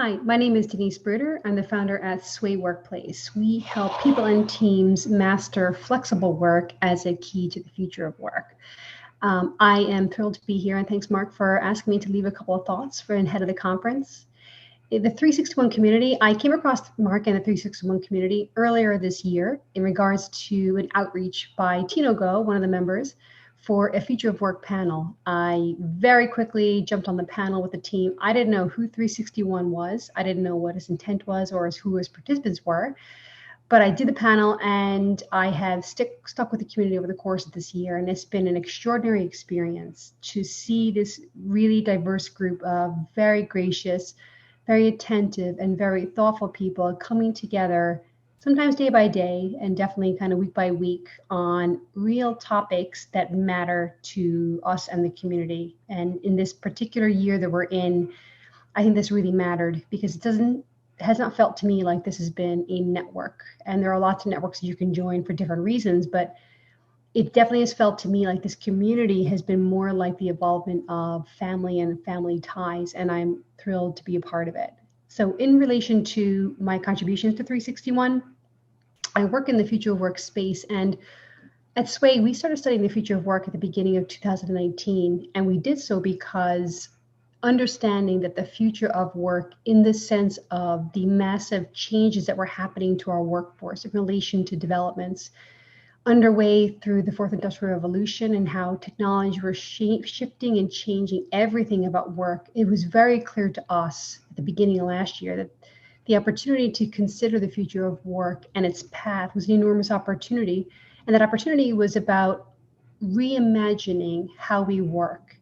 Hi, my name is Denise Brouder. I'm the founder at Sway Workplace. We help people and teams master flexible work as a key to the future of work. I am thrilled to be here, and thanks, Mark, for asking me to leave a couple of thoughts for ahead of the conference. In the 361 community, I came across Mark and the 361 community earlier this year in regards to an outreach by Tino Go, one of the members, for a future of work panel. I very quickly jumped on the panel with the team. I didn't know who 361 was. I didn't know what his intent was or who his participants were. But I did the panel, and I have stuck with the community over the course of this year. And it's been an extraordinary experience to see this really diverse group of very gracious, very attentive, and very thoughtful people coming together, sometimes day by day and definitely kind of week by week, on real topics that matter to us and the community. And in this particular year that we're in, I think this really mattered because has not felt to me like this has been a network. And there are lots of networks that you can join for different reasons, but it definitely has felt to me like this community has been more like the involvement of family and family ties, and I'm thrilled to be a part of it. So in relation to my contributions to 361, I work in the future of work space, and at Sway, we started studying the future of work at the beginning of 2019, and we did so because understanding that the future of work, in the sense of the massive changes that were happening to our workforce in relation to developments underway through the fourth industrial revolution and how technology was shifting and changing everything about work, it was very clear to us at the beginning of last year that the opportunity to consider the future of work and its path was an enormous opportunity. And that opportunity was about reimagining how we work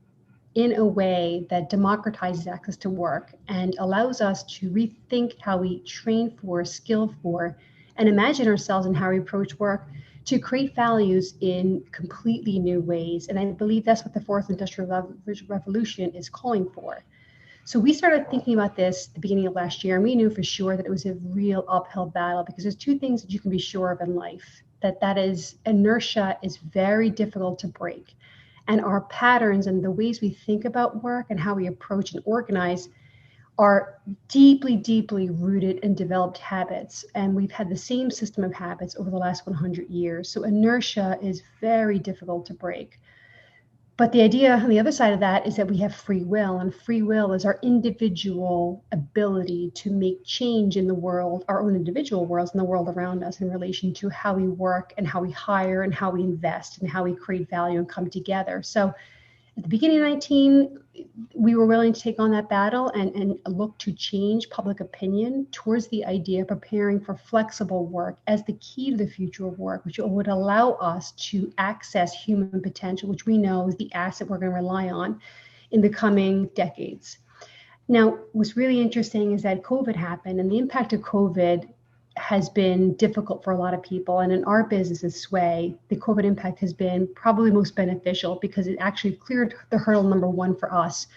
in a way that democratizes access to work and allows us to rethink how we train for, skill for, and imagine ourselves and how we approach work to create values in completely new ways. And I believe that's what the fourth industrial revolution is calling for. So we started thinking about this at the beginning of last year, and we knew for sure that it was a real uphill battle because there's two things that you can be sure of in life, that is inertia is very difficult to break. And our patterns and the ways we think about work and how we approach and organize are deeply, deeply rooted in developed habits. And we've had the same system of habits over the last 100 years. So inertia is very difficult to break. But the idea on the other side of that is that we have free will, and free will is our individual ability to make change in the world, our own individual worlds and the world around us in relation to how we work and how we hire and how we invest and how we create value and come together. So at the beginning of 19, we were willing to take on that battle and look to change public opinion towards the idea of preparing for flexible work as the key to the future of work, which would allow us to access human potential, which we know is the asset we're going to rely on in the coming decades. Now, what's really interesting is that COVID happened, and the impact of COVID has been difficult for a lot of people. And in our business at Sway, the COVID impact has been probably most beneficial because it actually cleared the hurdle number one for us,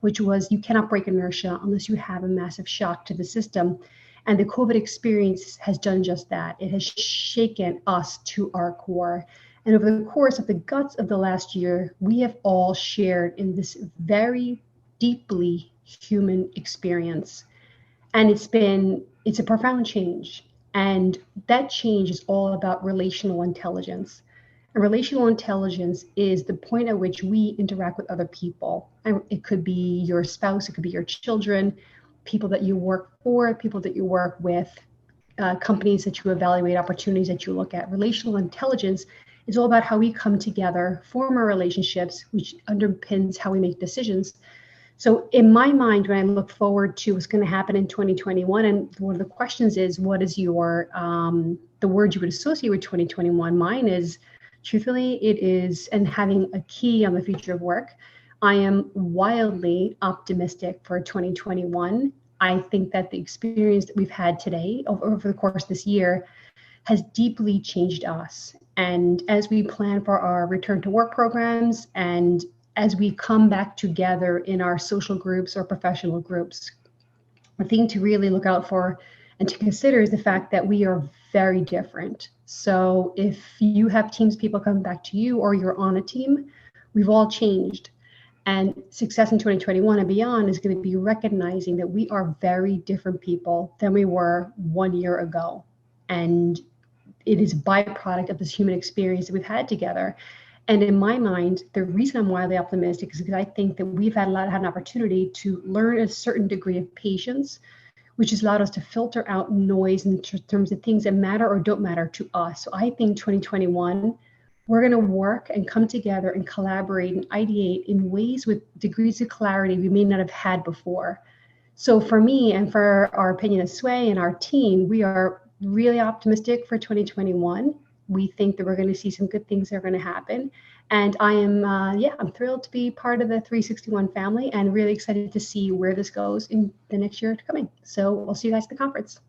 which was you cannot break inertia unless you have a massive shock to the system. And the COVID experience has done just that. It has shaken us to our core. And over the course of the guts of the last year, we have all shared in this very deeply human experience. And it's a profound change. And that change is all about relational intelligence. And relational intelligence is the point at which we interact with other people. And it could be your spouse, it could be your children, people that you work for, people that you work with, companies that you evaluate, opportunities that you look at. Relational intelligence is all about how we come together, form our relationships, which underpins how we make decisions. So in my mind, when I look forward to what's going to happen in 2021, and one of the questions is, what is your, the word you would associate with 2021? Mine is, truthfully, it is, and having a key on the future of work, I am wildly optimistic for 2021. I think that the experience that we've had today over the course of this year has deeply changed us. And as we plan for our return to work programs and as we come back together in our social groups or professional groups, the thing to really look out for and to consider is the fact that we are very different. So if you have teams, people coming back to you, or you're on a team, we've all changed. And success in 2021 and beyond is going to be recognizing that we are very different people than we were 1 year ago. And it is a byproduct of this human experience that we've had together. And in my mind, the reason I'm wildly optimistic is because I think that we've had an opportunity to learn a certain degree of patience, which has allowed us to filter out noise in terms of things that matter or don't matter to us. So I think 2021, we're going to work and come together and collaborate and ideate in ways with degrees of clarity we may not have had before. So for me and for our opinion of Sway and our team, we are really optimistic for 2021. We think that we're going to see some good things that are going to happen. And I am, I'm thrilled to be part of the 361 family and really excited to see where this goes in the next year coming. So we'll see you guys at the conference.